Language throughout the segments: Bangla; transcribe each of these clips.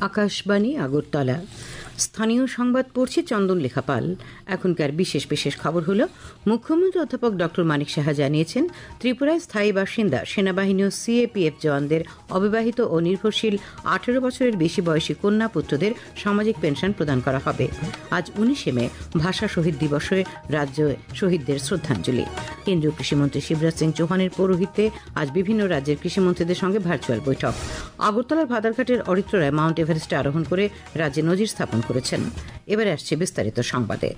আকাশবাণী আগরতলা। স্থানীয় সংবাদ পড়ছে চন্দন লেখা পাল। এখনকার বিশেষ বিশেষ খবর হলো, মুখ্যমন্ত্রী অধ্যাপক ডক্টর মানিক সাহা জানিয়েছেন, ত্রিপুরায় স্থায়ী বাসিন্দা সেনাবাহিনী ও সিএপিএফ জওয়ানদের অবিবাহিত ও নির্ভরশীল 18 বছরের বেশি বয়সী কন্যা পুত্রদের সামাজিক পেনশন প্রদান করা হবে। আজ 19 মে ভাষা শহীদ দিবসে রাজ্যে শহীদদের শ্রদ্ধাঞ্জলি। কেন্দ্রীয় কৃষিমন্ত্রী শিবরাজ সিং চৌহানের পৌরোহিত্যে আজ বিভিন্ন রাজ্যের কৃষিমন্ত্রীদের সঙ্গে ভার্চুয়াল বৈঠক। আগরতলার ভাদারঘাটের অরিত্ররায় মাউন্ট এভারেস্টে আরোহণ করে রাজ্যে নজির স্থাপন করেছেন। এবারে আসছে বিস্তারিত সংবাদে।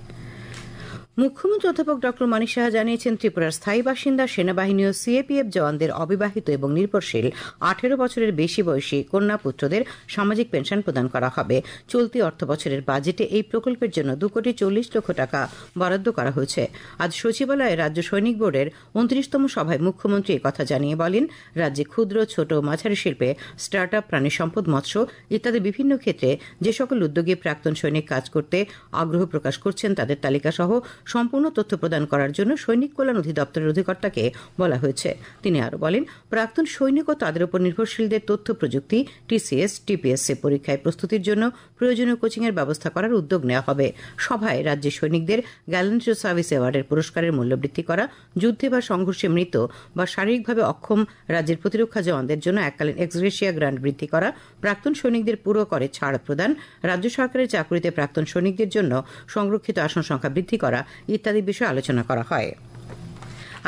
মুখ্যমন্ত্রী অধ্যাপক ডক্টর মানিক সাহা জানিয়েছেন, ত্রিপুরার স্থায়ী বাসিন্দা সেনাবাহিনী ও সিএপিএফ জওয়ানদের অবিবাহিত এবং নির্ভরশীল 18 বছরের বেশি বয়সী কন্যা পুত্রদের সামাজিক পেনশন প্রদান করা হবে। চলতি অর্থ বছরের বাজেটে এই প্রকল্পের জন্য 2,40,00,000 টাকা বরাদ্দ করা হয়েছে। আজ সচিবালয়ে রাজ্য সৈনিক বোর্ডের 29তম সভায় মুখ্যমন্ত্রী একথা জানিয়ে বলেন, রাজ্যে ক্ষুদ্র, ছোট, মাঝারি শিল্পে স্টার্ট আপ, প্রাণী সম্পদ, মৎস্য ইত্যাদি বিভিন্ন ক্ষেত্রে যে সকল উদ্যোগে প্রাক্তন সৈনিক কাজ করতে আগ্রহ প্রকাশ করছেন তাদের তালিকা সহ সম্পূর্ণ তথ্য প্রদান করার জন্য সৈনিক কল্যাণ অধিদপ্তরের অধিকর্তাকে বলা হয়েছে। তিনি আরো বলেন, প্রাক্তন সৈনিক ও তাদের উপর নির্ভরশীলদের তথ্য প্রযুক্তি, টিসিএস, টিপিএসসি পরীক্ষায় প্রস্তুতির জন্য প্রয়োজনীয় কোচিং এর ব্যবস্থা করার উদ্যোগ নেওয়া হবে। সভায় রাজ্যের সৈনিকদের গ্যালেন্ট্রি সার্ভিস অ্যাওয়ার্ডের পুরস্কারের মূল্য বৃদ্ধি করা, যুদ্ধে বা সংঘর্ষে মৃত বা শারীরিকভাবে অক্ষম রাজ্যের প্রতিরক্ষা জওয়ানদের জন্য এককালীন এক্সগ্রেশিয়া গ্রান্ট বৃদ্ধি করা, প্রাক্তন সৈনিকদের পুরো করে ছাড় প্রদান, রাজ্য সরকারের চাকরিতে প্রাক্তন সৈনিকদের জন্য সংরক্ষিত আসন সংখ্যা বৃদ্ধি করা ইত্যাদি বিষয়ে আলোচনা করা হয়।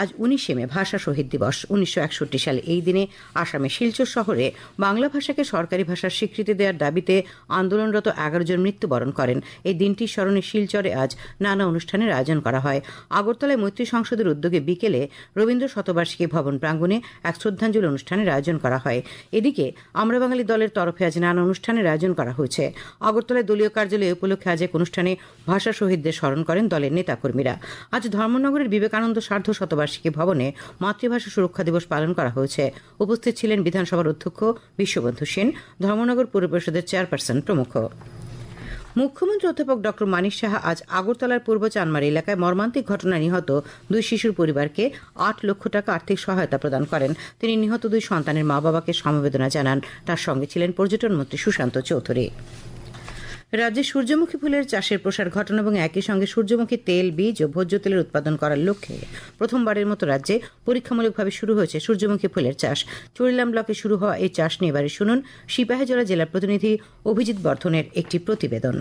আজ 19 মে ভাষা শহীদ দিবস। 1961 সালে এই দিনে আসামে শিলচর শহরে বাংলা ভাষাকে সরকারি ভাষার স্বীকৃতি দেওয়ার দাবিতে আন্দোলনরত 11 জন মৃত্যুবরণ করেন। এই দিনটির স্মরণে শিলচরে আজ নানা অনুষ্ঠানের আয়োজন করা হয়। আগরতলায় মৈত্রী সংসদের উদ্যোগে বিকেলে রবীন্দ্র শতবার্ষিকী ভবন প্রাঙ্গণে এক শ্রদ্ধাঞ্জলি অনুষ্ঠানের আয়োজন করা হয়। এদিকে আমরা বাঙালি দলের তরফে আজ নানা অনুষ্ঠানের আয়োজন করা হয়েছে। আগরতলায় দলীয় কার্যালয়ে উপলক্ষে আজ এক অনুষ্ঠানে ভাষা শহীদদের স্মরণ করেন দলের নেতাকর্মীরা। আজ ধর্মনগরের বিবেকানন্দ সার্ধ শতবার্ষিকী ভবনে মাতৃভাষা সুরক্ষা দিবস পালন করা হয়েছে। উপস্থিত ছিলেন বিধানসভার অধ্যক্ষ বিশ্ববন্ধু সেন, ধর্মনগর পৌর পরিষদের চেয়ারপারসন প্রমুখ। মুখ্যমন্ত্রী অধ্যাপক ডক্টর মানিক সাহা আজ আগরতলার পূর্ব চানমারি এলাকায় মর্মান্তিক ঘটনায় নিহত 2 শিশুর পরিবারকে 8 লক্ষ টাকা আর্থিক সহায়তা প্রদান করেন। তিনি নিহত 2 সন্তানের মা বাবাকে সমবেদনা জানান। তার সঙ্গে ছিলেন পর্যটন মন্ত্রী সুশান্ত চৌধুরী। রাজ্যে সূর্যমুখী ফুলের চাষের প্রসার ঘটানো এবং একই সঙ্গে সূর্যমুখী তেল, বীজ ও ভোজ্য তেলের উৎপাদন করার লক্ষ্যে প্রথমবারের মতো রাজ্যে পরীক্ষামূলকভাবে শুরু হয়েছে সূর্যমুখী ফুলের চাষ। চুরিলাম ব্লকে শুরু হওয়া এই চাষ নিয়ে এবারে শুনুন সিপাহীজলা জেলা প্রতিনিধি অভিজিৎ বর্ধনের একটি প্রতিবেদন।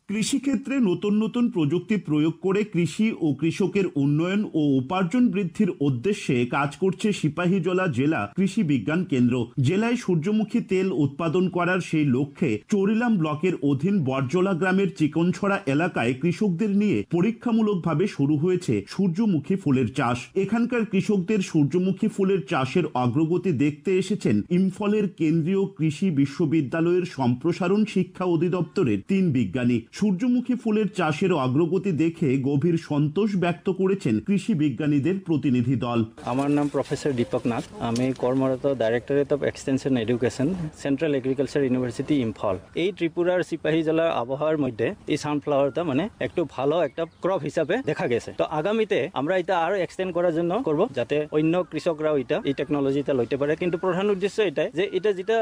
কৃষিক্ষেত্রে নতুন নতুন প্রযুক্তি প্রয়োগ করে কৃষি ও কৃষকের উন্নয়ন ও উপার্জন বৃদ্ধির উদ্দেশ্যে কাজ করছে সিপাহীজলা জেলা কৃষি বিজ্ঞান কেন্দ্র। জেলায় সূর্যমুখী তেল উৎপাদন করার সেই লক্ষ্যে চরিলাম ব্লকের অধীন বরজলা গ্রামের চিকনছড়া এলাকায় কৃষকদের নিয়ে পরীক্ষামূলকভাবে শুরু হয়েছে সূর্যমুখী ফুলের চাষ। এখানকার কৃষকদের সূর্যমুখী ফুলের চাষের অগ্রগতি দেখতে এসেছেন ইম্ফলের কেন্দ্রীয় কৃষি বিশ্ববিদ্যালয়ের সম্প্রসারণ শিক্ষা অধিদপ্তরের 3 বিজ্ঞানী। সূর্যমুখী ফুলের চাষের অগ্রগতি দেখে গভীর সন্তোষ ব্যক্ত করেছেন কৃষি বিজ্ঞানীদের প্রতিনিধি দল। আমার নাম প্রফেসর দীপক নাথ, আমি কর্মরত directorate of extension education, central agriculture university Imphal. এই ত্রিপুরার সিপাহীজলা আবহাওয়ার মধ্যে এই সানফ্লাওয়ারটা মানে একটু ভালো একটা ক্রপ হিসাবে দেখা গেছে। তো আগামীতে আমরা এটা আরো এক্সটেন্ড করার জন্য করব, যাতে অন্য কৃষকরাও এটা এই টেকনোলজিটা লইতে পারে। কিন্তু প্রধান উদ্দেশ্য এটাই যে এটা যেটা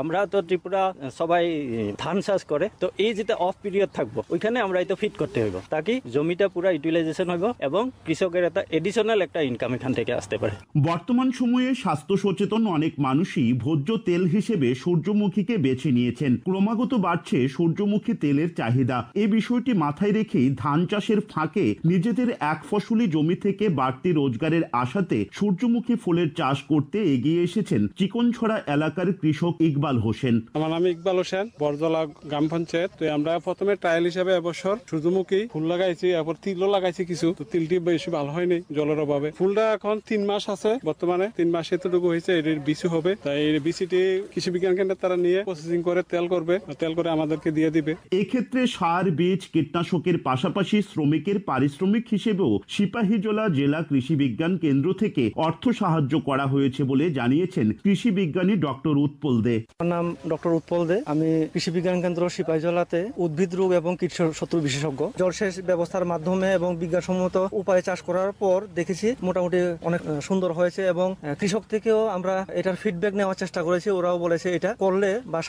আমরা তো ত্রিপুরা সবাই ধান চাষ করে, তো এই যেটা অফ পিরিয়ড থাকবো ওইখানে আমরা এটা ফিট করতে হইব, তাকি জমিটা পুরা ইউটিলাইজেশন হইব এবং কৃষকের একটা এডিশনাল একটা ইনকাম এখান থেকে আসতে পারে। বর্তমান সময়ে স্বাস্থ্য সচেতন অনেক মানুষই ভোজ্য তেল হিসেবে সূর্যমুখীকে বেছে নিয়েছেন। ক্রমাগত বাড়ছে সূর্যমুখী তেলের চাহিদা। এই বিষয়টি মাথায় রেখেই ধান চাষের ফাঁকে নিজেদের এক ফসলি জমি থেকে বাড়তি রোজগারের আশাতে সূর্যমুখী ফুলের চাষ করতে এগিয়ে এসেছেন চিকনছড়া এলাকার কৃষক ইকবাল হোসেন। আমার নাম ইকবাল হোসেন, বরজলা গ্রাম পঞ্চায়েত। তো আমরা প্রথমে ট্রায়াল হিসাবে এবছর সূর্যমুখী ফুল লাগাইছি, এরপর তিলও লাগাইছি কিছু। তো তিলটি বেশি ভালো হয়নি জলের অভাবে। ফুলটা এখন 3 মাস আছে, বর্তমানে 3 মাস এতটুকু হয়েছে, এর বিচি হবে। তাই এই বিচিটি কৃষি বিজ্ঞান কেন্দ্রে তারা নিয়ে প্রসেসিং করে তেল করবে, তেল করে আমাদেরকে দিয়ে দিবে। এক্ষেত্রে সার, বীজ, কীটনাশকের পাশাপাশি শ্রমিকের পারিশ্রমিক হিসেবেও সিপাহীজলা জেলা কৃষি বিজ্ঞান কেন্দ্র থেকে অর্থ সাহায্য করা হয়েছে বলে জানিয়েছেন কৃষি বিজ্ঞানী ডক্টর উৎপল দে। আমার নাম ডক্টর উৎপল দে, আমি কৃষি বিজ্ঞান কেন্দ্র সিপাহীজলাতে উদ্ভিদ রোগ এবং কীট শত্রু বিশেষজ্ঞ। জলসেচ ব্যবস্থার মাধ্যমে এবং বিজ্ঞানসম্মত উপায়ে চাষ করার পর দেখেছি মোটামুটি অনেক সুন্দর হয়েছে এবং কৃষক থেকেও আমরা এটার ফিডব্যাক নেওয়ার চেষ্টা করেছি। ওরাও বলেছে এটা করলে বা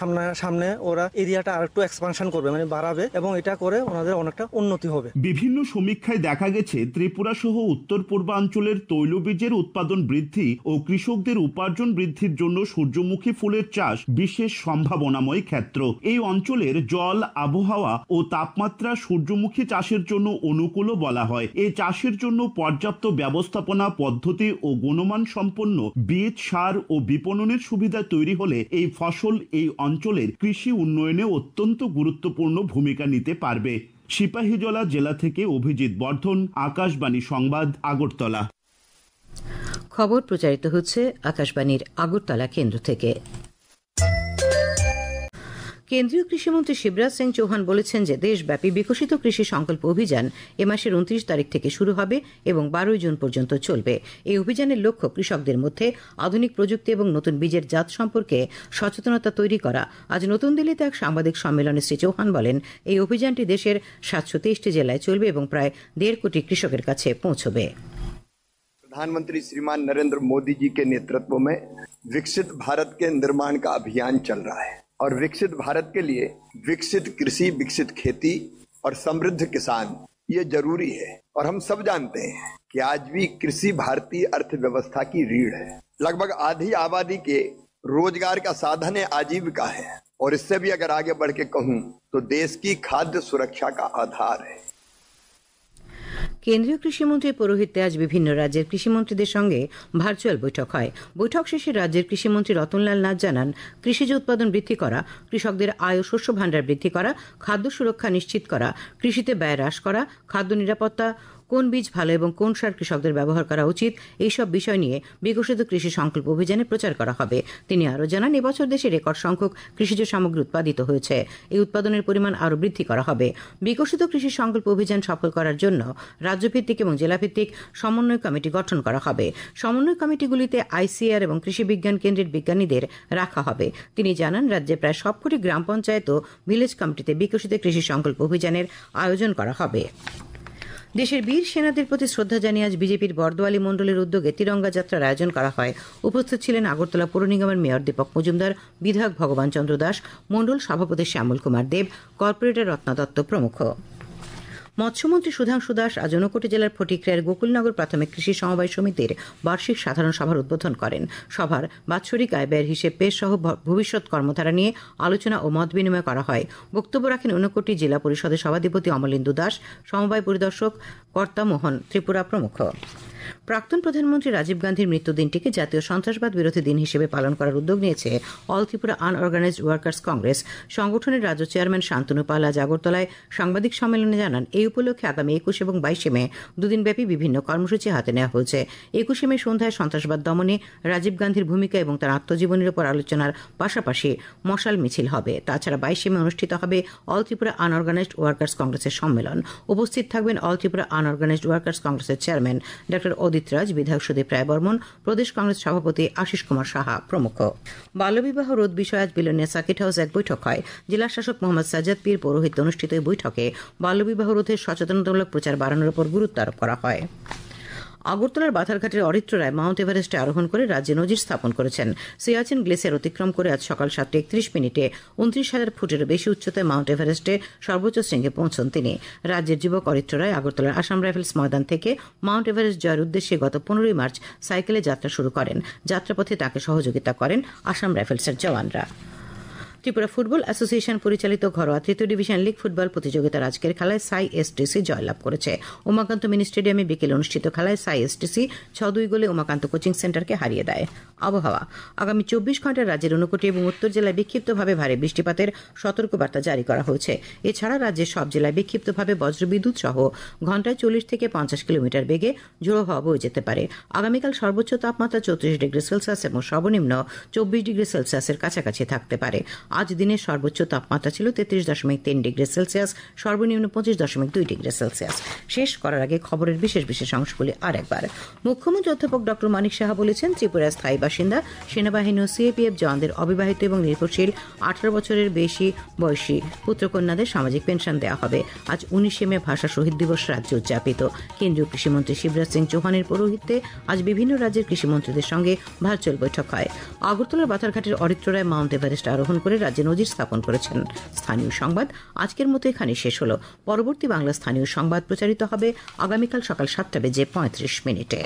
সামনে ওরা এরিয়াটা আরেকটু এক্সপানশন করবে, মানে বাড়াবে, এবং এটা করে ওনাদের অনেকটা উন্নতি হবে। বিভিন্ন সমীক্ষায় দেখা গেছে ত্রিপুরা সহ উত্তর পূর্বাঞ্চলের তৈলবীজের উৎপাদন বৃদ্ধি ও কৃষকদের উপার্জন বৃদ্ধির জন্য সূর্যমুখী ফুলের চাষ বিশেষ সম্ভাবনাময় ক্ষেত্র। এই অঞ্চলের জল, আবহাওয়া ও তাপমাত্রা সূর্যমুখী চাষের জন্য অনুকূলও বলা হয়। এই চাষের জন্য পর্যাপ্ত ব্যবস্থাপনা পদ্ধতি ও গুণমান সম্পন্ন বীজ, সার ও বিপণনের সুবিধা তৈরি হলে এই ফসল এই অঞ্চলের কৃষি উন্নয়নে অত্যন্ত গুরুত্বপূর্ণ ভূমিকা নিতে পারবে। সিপাহীজলা জেলা থেকে অভিজিৎ বর্ধন, আকাশবাণী সংবাদ, আগরতলা। খবর প্রচারিত হচ্ছে আকাশবাণীর আগরতলা কেন্দ্র থেকে। কেন্দ্রীয় কৃষিমন্ত্রী শিবরাজ সিং চৌহান বলেছেন যে দেশব্যাপী বিকশিত কৃষি সংকল্প অভিযান এ মাসের 29 তারিখ থেকে শুরু হবে এবং 12 জুন পর্যন্ত চলবে। এই অভিযানের লক্ষ্য কৃষকদের মধ্যে আধুনিক প্রযুক্তি এবং নতুন বীজের জাত সম্পর্কে সচেতনতা তৈরি করা। আজ নতুন দিল্লিতে এক সাংবাদিক সম্মেলনে শ্রী চৌহান বলেন, এই অভিযানটি দেশের 723টি জেলায় চলবে এবং প্রায় 1.5 কোটি কৃষকের কাছে পৌঁছবে। प्रधानमंत्री श्रीमान नरेंद्र मोदी जी के नेतृत्व में विकसित भारत के निर्माण का अभियान चल रहा है और विकसित भारत के लिए विकसित कृषि, विकसित खेती और समृद्ध किसान ये जरूरी है। और हम सब जानते हैं कि आज भी कृषि भारतीय अर्थव्यवस्था की रीढ़ है। लगभग आधी आबादी के रोजगार का साधन है, आजीविका है, और इससे भी अगर आगे बढ़ के कहूं तो देश की खाद्य सुरक्षा का आधार है। কেন্দ্রীয় কৃষিমন্ত্রী পৌরোহিত্যে আজ বিভিন্ন রাজ্যের কৃষিমন্ত্রীদের সঙ্গে ভার্চুয়াল বৈঠক হয়। বৈঠক শেষে রাজ্যের কৃষিমন্ত্রী রতনলাল নাথ জানান, কৃষিজ উৎপাদন বৃদ্ধি করা, কৃষকদের আয় ও শস্য ভাণ্ডার বৃদ্ধি করা, খাদ্য সুরক্ষা নিশ্চিত করা, কৃষিতে ব্যয় হ্রাস করা, খাদ্য নিরাপত্তা, কোন বীজ ভালো এবং কোন সার কৃষকদের ব্যবহার করা উচিত, এইসব বিষয় নিয়ে বিকশিত কৃষি সংকল্প অভিযানে প্রচার করা হবে। তিনি আরও জানান, এবছর দেশে রেকর্ড সংখ্যক কৃষিজ সামগ্রী উৎপাদিত হয়েছে। এই উৎপাদনের পরিমাণ আরও বৃদ্ধি করা হবে। বিকশিত কৃষি সংকল্প অভিযান সফল করার জন্য রাজ্যভিত্তিক এবং জেলাভিত্তিক সমন্বয় কমিটি গঠন করা হবে। সমন্বয় কমিটিগুলিতে ICAR এবং কৃষি বিজ্ঞান কেন্দ্রের বিজ্ঞানীদের রাখা হবে। তিনি জানান, রাজ্যে প্রায় সবকটি গ্রাম পঞ্চায়েত ও ভিলেজ কমিটিতে বিকশিত কৃষি সংকল্প অভিযানের আয়োজন করা হবে। দেশের বীর সেনাদের প্রতি শ্রদ্ধা জানিয়ে আজ বিজেপির বরদোয়ালি মণ্ডলের উদ্যোগে তিরঙ্গা যাত্রার আয়োজন করা হয়। উপস্থিত ছিলেন আগরতলা পৌর নিগমের মেয়র দীপক মজুমদার, বিধায়ক ভগবান চন্দ্র দাস, মণ্ডল সভাপতি শ্যামল কুমার দেব, কর্পোরেটর রত্না দত্ত প্রমুখ। মৎস্যমন্ত্রী সুধাংশু দাস আজ ঊনকোটি জেলার ফটিকরায়ের গোকুলনগর প্রাথমিক কৃষি সমবায় সমিতির বার্ষিক সাধারণ সভার উদ্বোধন করেন। সভার বাৎসরিক আয় ব্যয়ের হিসেব পেশ সহ ভবিষ্যৎ কর্মধারা নিয়ে আলোচনা ও মত বিনিময় করা হয়। বক্তব্য রাখেন ঊনকোটি জেলা পরিষদের সভাধিপতি অমলেন্দু দাস, সমবায় পরিদর্শক কর্তা মোহন ত্রিপুরা প্রমুখ। প্রাক্তন প্রধানমন্ত্রী রাজীব গান্ধীর মৃত্যুদিনটিকে জাতীয় সন্ত্রাসবাদ বিরোধী দিন হিসেবে পালন করার উদ্যোগ নিয়েছে all Tripura unorganised workers Congress. সংগঠনের রাজ্য চেয়ারম্যান শান্তনু পাল আজ আগরতলায় সাংবাদিক সম্মেলনে জানান, এই উপলক্ষে আগামী 21 এবং 22 মে দুদিনব্যাপী বিভিন্ন কর্মসূচি হাতে নেওয়া হয়েছে। 21 মে সন্ধ্যায় সন্ত্রাসবাদ দমনে রাজীব গান্ধীর ভূমিকা এবং তার আত্মজীবনীর উপর আলোচনার পাশাপাশি মশাল মিছিল হবে। তাছাড়া 22 মে অনুষ্ঠিত হবে অল ত্রিপুরা আনঅর্গানাইজড ওয়ার্কার্স কংগ্রেসের সম্মেলন। উপস্থিত থাকবেন অল ত্রিপুরা আনঅর্গানাইজড ওয়ার্কার্স কংগ্রেসের চেয়ারম্যান ড অদিত রাজ, বিধায়ক সুদীপ রায় বর্মন, প্রদেশ কংগ্রেস সভাপতি আশিস কুমার সাহা প্রমুখ। বাল্যবিবাহ রোধ বিষয়ে আজ বিলোনিয়া সার্কিট হাউস এক বৈঠক হয়। জেলা শাসক মোহাম্মদ সাজ্জাদ পীর পৌরোহিত্যে অনুষ্ঠিত এই বৈঠকে বাল্যবিবাহ রোধের সচেতনতামূলক প্রচার বাড়ানোর উপর গুরুত্ব আরোপ করা হয়। আগরতলার বাথারঘাটের অরিত্র রায় মাউন্ট এভারেস্টে আরোহণ করে রাজ্যে নজির স্থাপন করেছেন। সিয়াচেন গ্লেসিয়ার অতিক্রম করে আজ সকাল 7:31 29,000 ফুটেরও বেশি উচ্চতায় মাউন্ট এভারেস্টে সর্বোচ্চ শৃঙ্গে পৌঁছন তিনি। রাজ্যের যুবক অরিত্র রায় আগরতলার আসাম রাইফেলস ময়দান থেকে মাউন্ট এভারেস্ট জয়ের উদ্দেশ্যে গত 15 মার্চ সাইকেলে যাত্রা শুরু করেন। যাত্রাপথে তাঁকে সহযোগিতা করেন আসাম রাইফেলসের জওয়ানরা। ত্রিপুরা ফুটবল অ্যাসোসিয়েশন পরিচালিত ঘরোয়া 3য় ডিভিশন লীগ ফুটবল প্রতিযোগিতার আজকের খেলায় সাই এসটিসি জয়লাভ করেছে। উমাকান্ত মিনি স্টেডিয়ামে বিকেলে অনুষ্ঠিত খেলায় সাই এসটিসি 6-2 গোলে উমাকান্ত কোচিং সেন্টারকে হারিয়ে দেয়। আবহাওয়া, আগামী 24 ঘন্টায় রাজ্যের ঊনকোটি এবং উত্তর জেলায় বিক্ষিপ্তভাবে ভারী বৃষ্টিপাতের সতর্কবার্তা জারি করা হয়েছে। এছাড়া রাজ্যের সব জেলায় বিক্ষিপ্তভাবে বজ্রবিদ্যুৎ সহ ঘন্টায় 40 থেকে 50 কিলোমিটার বেগে ঝোড়ো হাওয়া বয়ে যেতে পারে। আগামীকাল সর্বোচ্চ তাপমাত্রা 34 ডিগ্রি সেলসিয়াস এবং সর্বনিম্ন 24 ডিগ্রি সেলসিয়াসের কাছাকাছি থাকতে পারে। আজ দিনের সর্বোচ্চ তাপমাত্রা ছিল 33.3 ডিগ্রি সেলসিয়াস, সর্বনিম্ন 25.2 ডিগ্রি সেলসিয়াস। শেষ করার আগে খবরের বিশেষ বিশেষ অংশগুলি আরেকবার। মুখ্যমন্ত্রী অধ্যাপক ডক্টর মানিক সাহা বলেছেন, ত্রিপুরার স্থায়ী বাসিন্দা, সেনাবাহিনী ও সিএপিএফ জওয়ানদের অবিবাহিত এবং নির্ভরশীল 18 বছরের বেশি বয়সী পুত্রকন্যাদের সামাজিক পেনশন দেওয়া হবে। আজ 19 মে ভাষা শহীদ দিবস রাজ্যে উদযাপিত। কেন্দ্রীয় কৃষিমন্ত্রী শিবরাজ সিং চৌহানের পৌরোহিত্যে আজ বিভিন্ন রাজ্যের কৃষিমন্ত্রীদের সঙ্গে ভার্চুয়াল বৈঠক হয়। আগরতলার বাতারঘাটের অরিত্ররায় মাউন্ট এভারেস্ট আরোহণ করে রাজ্যে নজির স্থাপন করেছেন। স্থানীয় সংবাদ আজকের মতো এখানে শেষ হল। পরবর্তী বাংলা স্থানীয় সংবাদ প্রচারিত হবে আগামীকাল সকাল 7:35 মিনিটে।